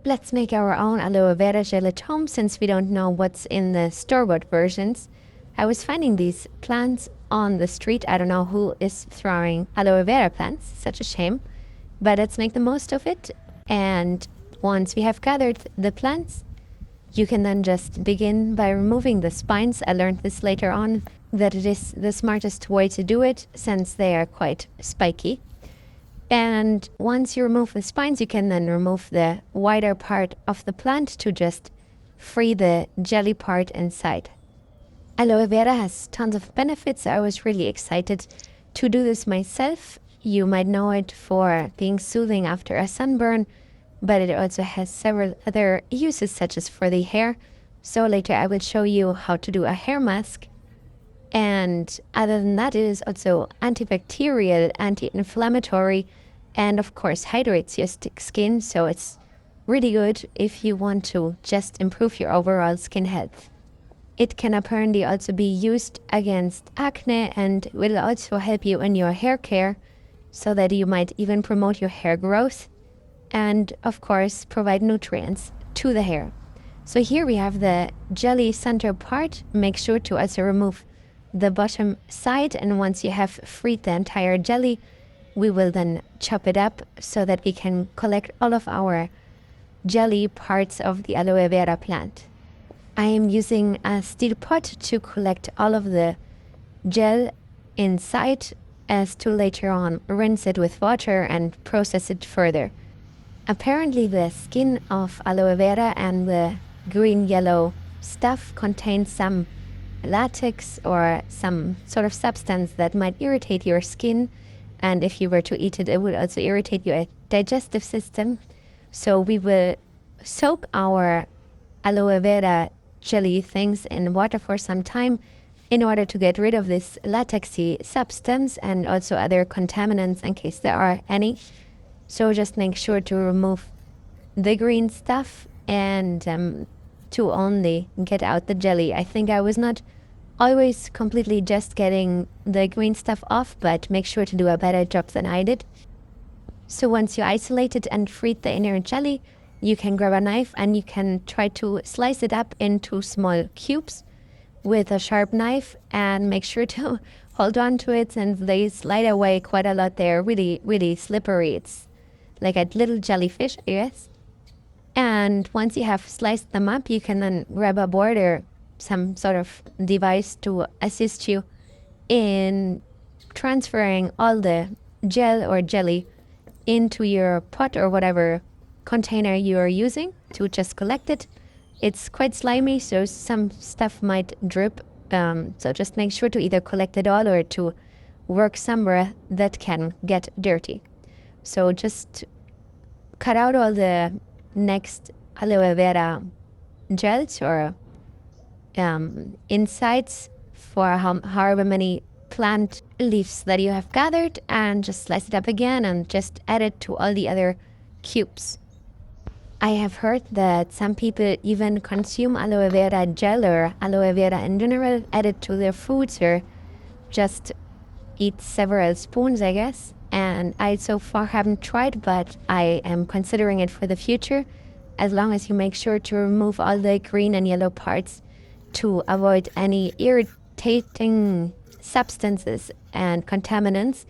Let's make our own aloe vera gel at home since we don't know what's in the store-bought versions. I was finding these plants on the street. I don't know who is throwing aloe vera plants, such a shame. But let's make the most of it. And once we have gathered the plants, you can then just begin by removing the spines. I learned this later on, that it is the smartest way to do it since they are quite spiky. And once you remove the spines, you can then remove the wider part of the plant to just free the jelly part inside. Aloe vera has tons of benefits. I was really excited to do this myself. You might know it for being soothing after a sunburn, but it also has several other uses, such as for the hair. So later I will show you how to do a hair mask. And other than that, it is also antibacterial, anti-inflammatory, and of course hydrates your skin. So it's really good if you want to just improve your overall skin health. It can apparently also be used against acne and will also help you in your hair care, so that you might even promote your hair growth and of course provide nutrients to the hair. So here we have the jelly center part. Make sure to also remove the bottom side, and once you have freed the entire jelly, we will then chop it up so that we can collect all of our jelly parts of the aloe vera plant. I am using a steel pot to collect all of the gel inside, as to later on rinse it with water and process it further. Apparently the skin of aloe vera and the green-yellow stuff contains some latex or some sort of substance that might irritate your skin, and if you were to eat it, it would also irritate your digestive system. So we will soak our aloe vera jelly things in water for some time in order to get rid of this latexy substance and also other contaminants in case there are any. So just make sure to remove the green stuff and to only get out the jelly. I think I was not always completely just getting the green stuff off, but make sure to do a better job than I did. So once you isolated and freed the inner jelly, you can grab a knife and you can try to slice it up into small cubes with a sharp knife, and make sure to hold on to it since they slide away quite a lot. They're really, really slippery. It's like a little jellyfish, I guess. And once you have sliced them up, you can then grab a board or some sort of device to assist you in transferring all the gel or jelly into your pot or whatever container you are using to just collect it. It's quite slimy, so some stuff might drip. So just make sure to either collect it all or to work somewhere that can get dirty. So just cut out all the next aloe vera gels or insides for however many plant leaves that you have gathered, and just slice it up again and just add it to all the other cubes. I have heard that some people even consume aloe vera gel or aloe vera in general, add it to their foods, or just eat several spoons, I guess. And I so far haven't tried, but I am considering it for the future, as long as you make sure to remove all the green and yellow parts to avoid any irritating substances and contaminants.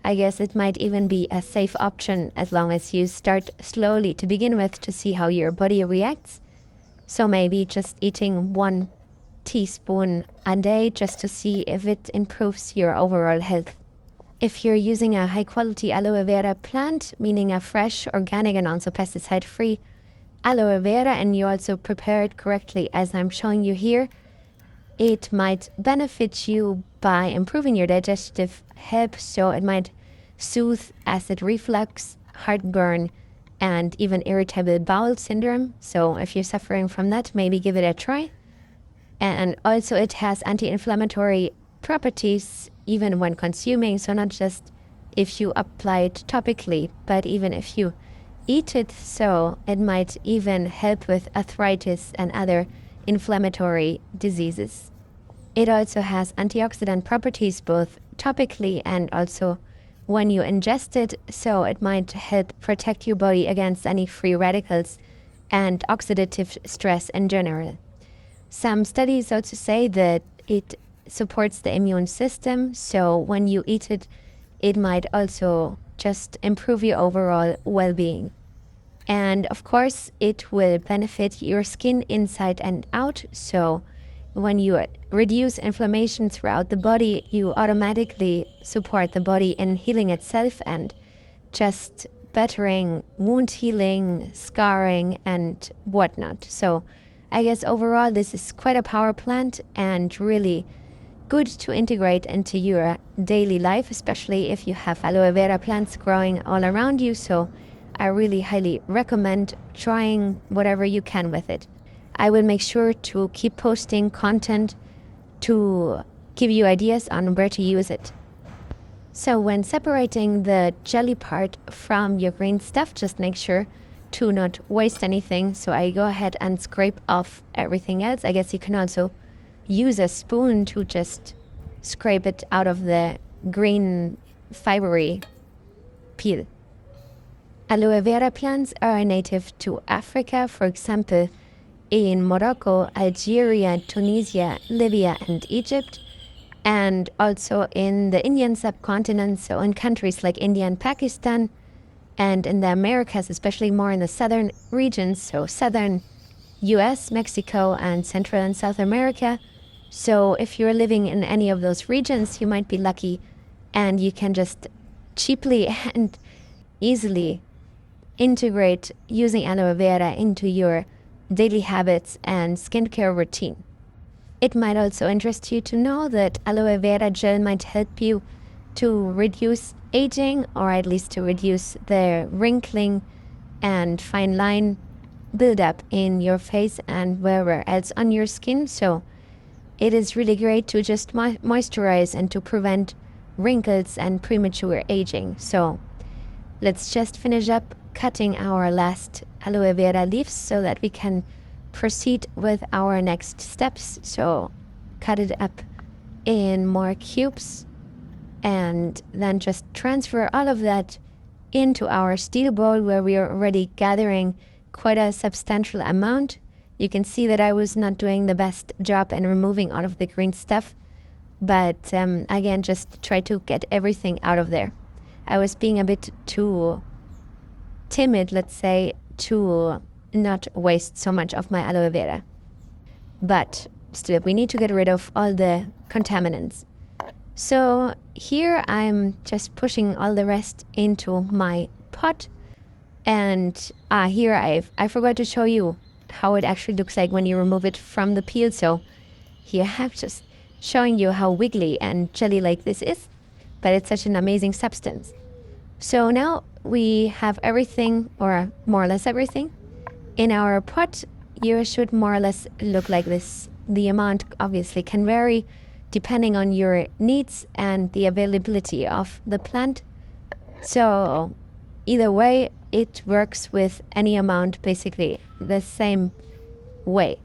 I guess it might even be a safe option as long as you start slowly to begin with to see how your body reacts. So maybe just eating 1 teaspoon a day just to see if it improves your overall health. If you're using a high quality aloe vera plant, meaning a fresh, organic and also pesticide free aloe vera, and you also prepare it correctly as I'm showing you here, it might benefit you by improving your digestive health. So it might soothe acid reflux, heartburn, and even irritable bowel syndrome. So if you're suffering from that, maybe give it a try. And also it has anti-inflammatory properties even when consuming. So not just if you apply it topically, but even if you eat it. So it might even help with arthritis and other inflammatory diseases. It also has antioxidant properties both topically and also when you ingest it, so it might help protect your body against any free radicals and oxidative stress in general. Some studies also say that it supports the immune system, so when you eat it, it might also just improve your overall well-being. And of course, it will benefit your skin inside and out. So when you reduce inflammation throughout the body, you automatically support the body in healing itself and just bettering wound healing, scarring, and whatnot. So I guess overall, this is quite a power plant and really good to integrate into your daily life, especially if you have aloe vera plants growing all around you. So I really highly recommend trying whatever you can with it. I will make sure to keep posting content to give you ideas on where to use it. So when separating the jelly part from your green stuff, just make sure to not waste anything. So I go ahead and scrape off everything else. I guess you can also use a spoon to just scrape it out of the green fibery peel. Aloe vera plants are native to Africa, for example, in Morocco, Algeria, Tunisia, Libya, and Egypt, and also in the Indian subcontinent, so in countries like India and Pakistan, and in the Americas, especially more in the southern regions, so southern US, Mexico, and Central and South America. So if you're living in any of those regions, you might be lucky and you can just cheaply and easily integrate using aloe vera into your daily habits and skincare routine. It might also interest you to know that aloe vera gel might help you to reduce aging, or at least to reduce the wrinkling and fine line buildup in your face and wherever else on your skin. So it is really great to just moisturize and to prevent wrinkles and premature aging. So let's just finish up cutting our last aloe vera leaves so that we can proceed with our next steps. So cut it up in more cubes and then just transfer all of that into our steel bowl where we are already gathering quite a substantial amount. You can see that I was not doing the best job in removing all of the green stuff, but again, just try to get everything out of there. I was being a bit too timid, let's say, to not waste so much of my aloe vera. But still, we need to get rid of all the contaminants. So here I'm just pushing all the rest into my pot. And here I forgot to show you how it actually looks like when you remove it from the peel. So here I'm just showing you how wiggly and jelly-like this is, but it's such an amazing substance. So now we have everything, or more or less everything, in our pot. You should more or less look like this. The amount obviously can vary depending on your needs and the availability of the plant. So either way, it works with any amount, basically the same way.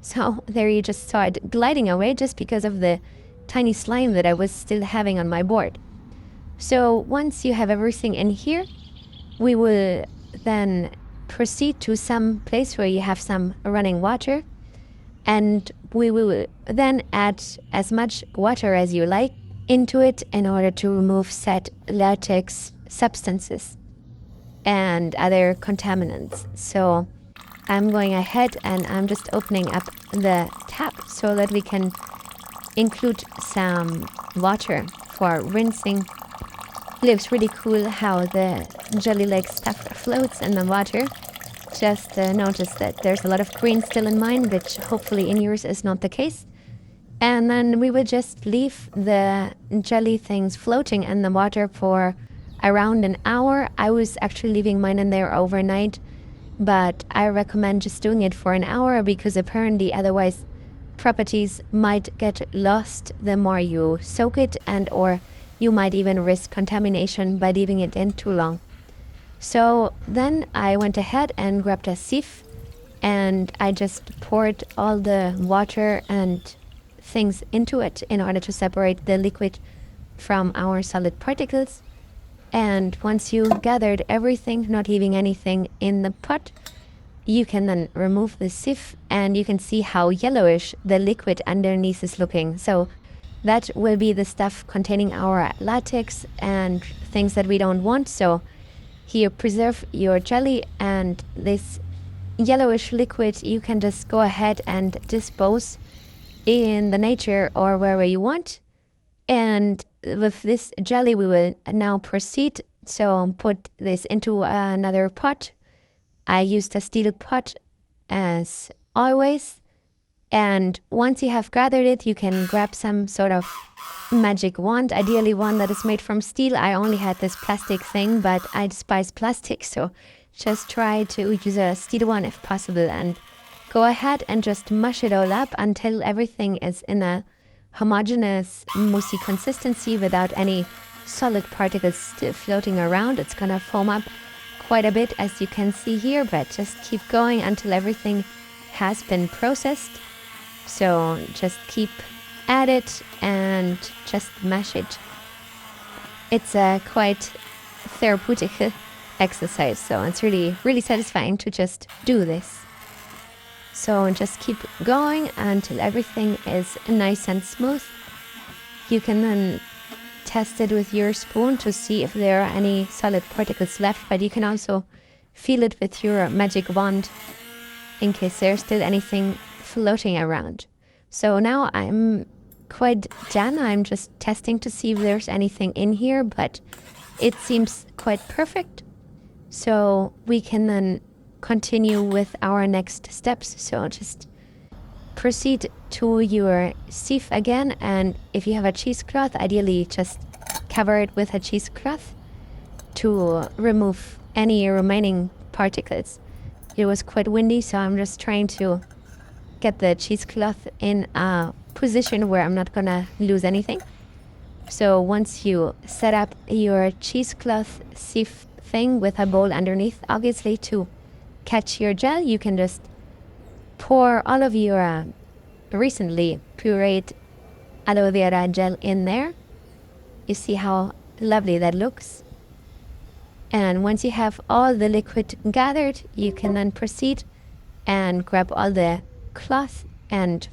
So there you just saw it gliding away just because of the tiny slime that I was still having on my board. So once you have everything in here, we will then proceed to some place where you have some running water, and we will then add as much water as you like into it in order to remove said latex substances and other contaminants. So I'm going ahead and I'm just opening up the tap so that we can include some water for rinsing. It looks really cool how the jelly-like stuff floats in the water. Just notice that there's a lot of green still in mine, which hopefully in yours is not the case. And then we will just leave the jelly things floating in the water for around an hour. I was actually leaving mine in there overnight, but I recommend just doing it for an hour because apparently otherwise properties might get lost the more you soak it, and or you might even risk contamination by leaving it in too long. So then I went ahead and grabbed a sieve and I just poured all the water and things into it in order to separate the liquid from our solid particles. And once you gathered everything, not leaving anything in the pot, you can then remove the sieve and you can see how yellowish the liquid underneath is looking. So that will be the stuff containing our latex and things that we don't want. So here, preserve your jelly, and this yellowish liquid you can just go ahead and dispose in the nature or wherever you want. And with this jelly we will now proceed. So put this into another pot. I used a steel pot as always. And once you have gathered it, you can grab some sort of magic wand, ideally one that is made from steel. I only had this plastic thing, but I despise plastic, so just try to use a steel one if possible, and go ahead and just mush it all up until everything is in a homogeneous, moussey consistency without any solid particles still floating around. It's gonna foam up quite a bit, as you can see here, but just keep going until everything has been processed. So just keep at it and just mash it. It's a quite therapeutic exercise, so it's really satisfying to just do this. So just keep going until everything is nice and smooth. You can then test it with your spoon to see if there are any solid particles left, but you can also feel it with your magic wand in case there's still anything floating around. So now I'm quite done. I'm just testing to see if there's anything in here, but it seems quite perfect. So we can then continue with our next steps. So just proceed to your sieve again, and if you have a cheesecloth, ideally just cover it with a cheesecloth to remove any remaining particles. It was quite windy, so I'm just trying to get the cheesecloth in a position where I'm not gonna lose anything. So once you set up your cheesecloth sieve thing with a bowl underneath, obviously to catch your gel, you can just pour all of your recently pureed aloe vera gel in there. You see how lovely that looks. And once you have all the liquid gathered, you can then proceed and grab all the cloth and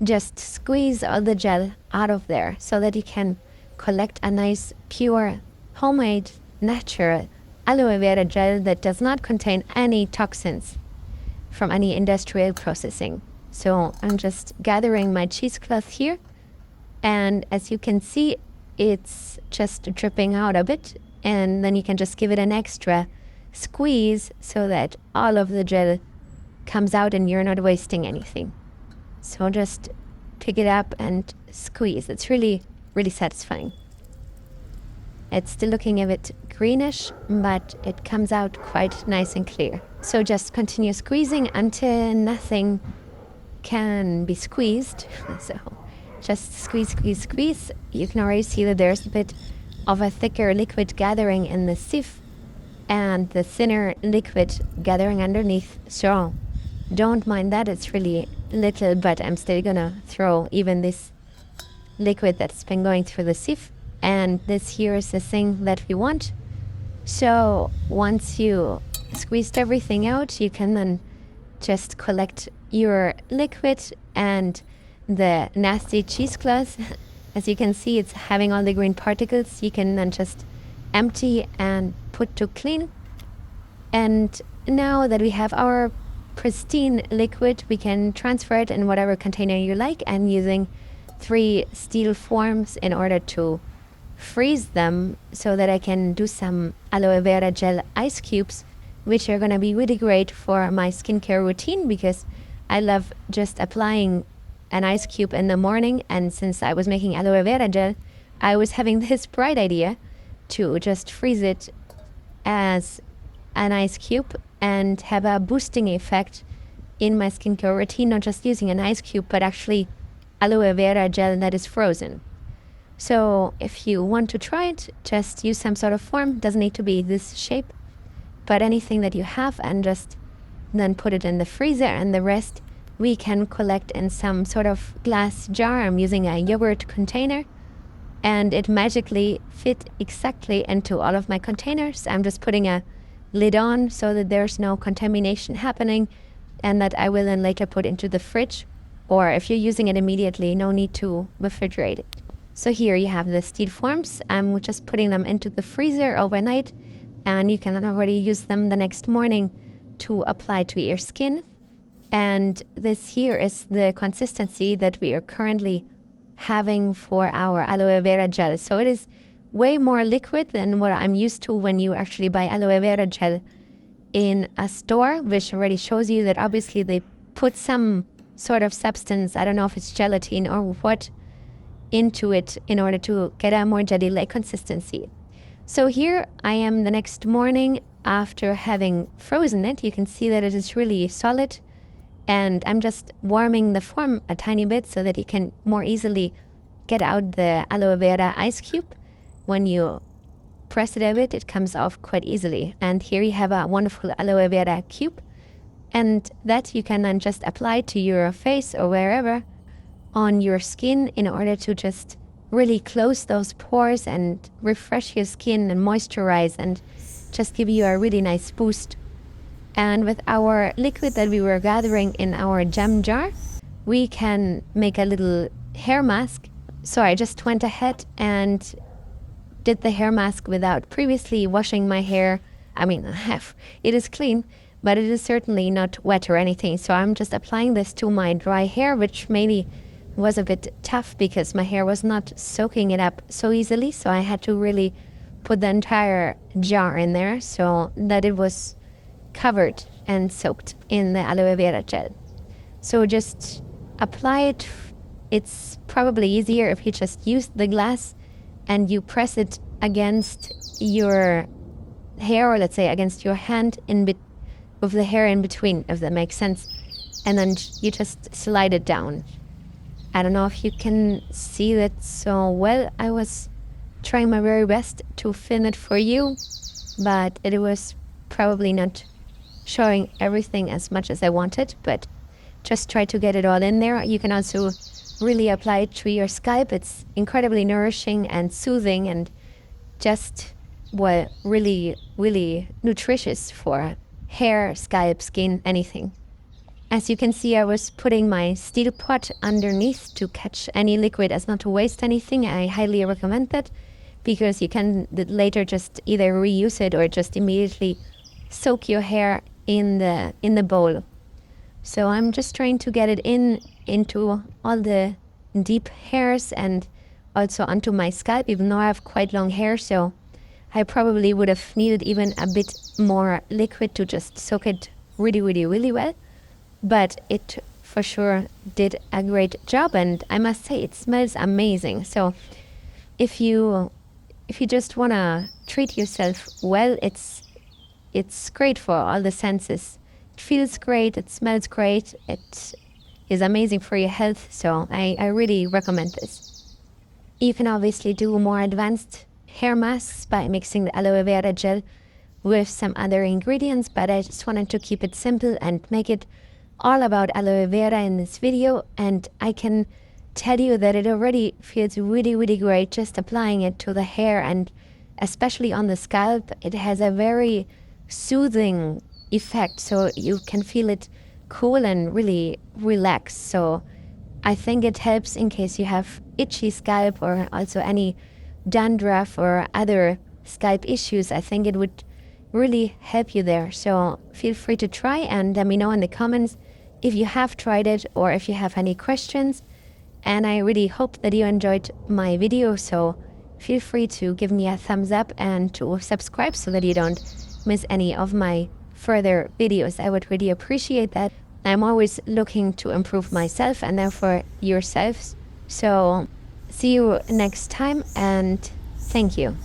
just squeeze all the gel out of there so that you can collect a nice, pure, homemade, natural aloe vera gel that does not contain any toxins from any industrial processing. So I'm just gathering my cheesecloth here, and as you can see, it's just dripping out a bit, and then you can just give it an extra squeeze so that all of the gel comes out and you're not wasting anything. So just pick it up and squeeze. It's really satisfying. It's still looking a bit greenish, but it comes out quite nice and clear. So just continue squeezing until nothing can be squeezed. So just squeeze. You can already see that there's a bit of a thicker liquid gathering in the sieve and the thinner liquid gathering underneath. So don't mind that, it's really little, but I'm still gonna throw even this liquid that's been going through the sieve. And this here is the thing that we want. So once you squeezed everything out, you can then just collect your liquid and the nasty cheesecloth. As you can see, it's having all the green particles. You can then just empty and put to clean. And now that we have our pristine liquid, we can transfer it in whatever container you like, and using 3 steel forms in order to freeze them so that I can do some aloe vera gel ice cubes, which are going to be really great for my skincare routine, because I love just applying an ice cube in the morning. And since I was making aloe vera gel, I was having this bright idea to just freeze it as an ice cube and have a boosting effect in my skincare routine, not just using an ice cube, but actually aloe vera gel that is frozen. So if you want to try it, just use some sort of form. Doesn't need to be this shape, but anything that you have, and just then put it in the freezer, and the rest we can collect in some sort of glass jar. I'm using a yogurt container, and it magically fit exactly into all of my containers. I'm just putting a lid on so that there's no contamination happening, and that I will then later put into the fridge. Or if you're using it immediately, no need to refrigerate it. So here you have the steel forms. I'm just putting them into the freezer overnight, and you can already use them the next morning to apply to your skin. And this here is the consistency that we are currently having for our aloe vera gel. So it is way more liquid than what I'm used to when you actually buy aloe vera gel in a store, which already shows you that obviously they put some sort of substance, I don't know if it's gelatin or what, into it in order to get a more jelly-like consistency. So here I am the next morning after having frozen it. You can see that it is really solid, and I'm just warming the form a tiny bit so that you can more easily get out the aloe vera ice cube. When you press it a bit, it comes off quite easily. And here you have a wonderful aloe vera cube, and that you can then just apply to your face or wherever on your skin in order to just really close those pores and refresh your skin and moisturize and just give you a really nice boost. And with our liquid that we were gathering in our gem jar, we can make a little hair mask. So I just went ahead and did the hair mask without previously washing my hair. I mean, it is clean, but it is certainly not wet or anything. So I'm just applying this to my dry hair, which maybe was a bit tough because my hair was not soaking it up so easily. So I had to really put the entire jar in there so that it was covered and soaked in the aloe vera gel. So just apply it. It's probably easier if you just use the glass and you press it against your hair, or let's say against your hand with the hair in between, if that makes sense. And then you just slide it down. I don't know if you can see that so well. I was trying my very best to film it for you, but it was probably not showing everything as much as I wanted, but just try to get it all in there. You can also really apply it to your scalp. It's incredibly nourishing and soothing and just, well, really, really nutritious for hair, scalp, skin, anything. As you can see, I was putting my steel pot underneath to catch any liquid as not to waste anything. I highly recommend that because you can later just either reuse it or just immediately soak your hair in the bowl. So I'm just trying to get it into all the deep hairs and also onto my scalp, even though I have quite long hair, so I probably would have needed even a bit more liquid to just soak it really, really, really well. But it for sure did a great job, and I must say it smells amazing. So if you just want to treat yourself well, it's great for all the senses. It feels great, it smells great, it is amazing for your health, so I really recommend this. You can obviously do more advanced hair masks by mixing the aloe vera gel with some other ingredients, but I just wanted to keep it simple and make it all about aloe vera in this video, and I can tell you that it already feels really, really great just applying it to the hair, and especially on the scalp. It has a very soothing effect, so you can feel it cool and really relax. So I think it helps in case you have itchy scalp or also any dandruff or other scalp issues. I think it would really help you there. So feel free to try and let me know in the comments if you have tried it or if you have any questions. And I really hope that you enjoyed my video, so feel free to give me a thumbs up and to subscribe so that you don't miss any of my further videos. I would really appreciate that. I'm always looking to improve myself and therefore yourselves. So see you next time, and thank you.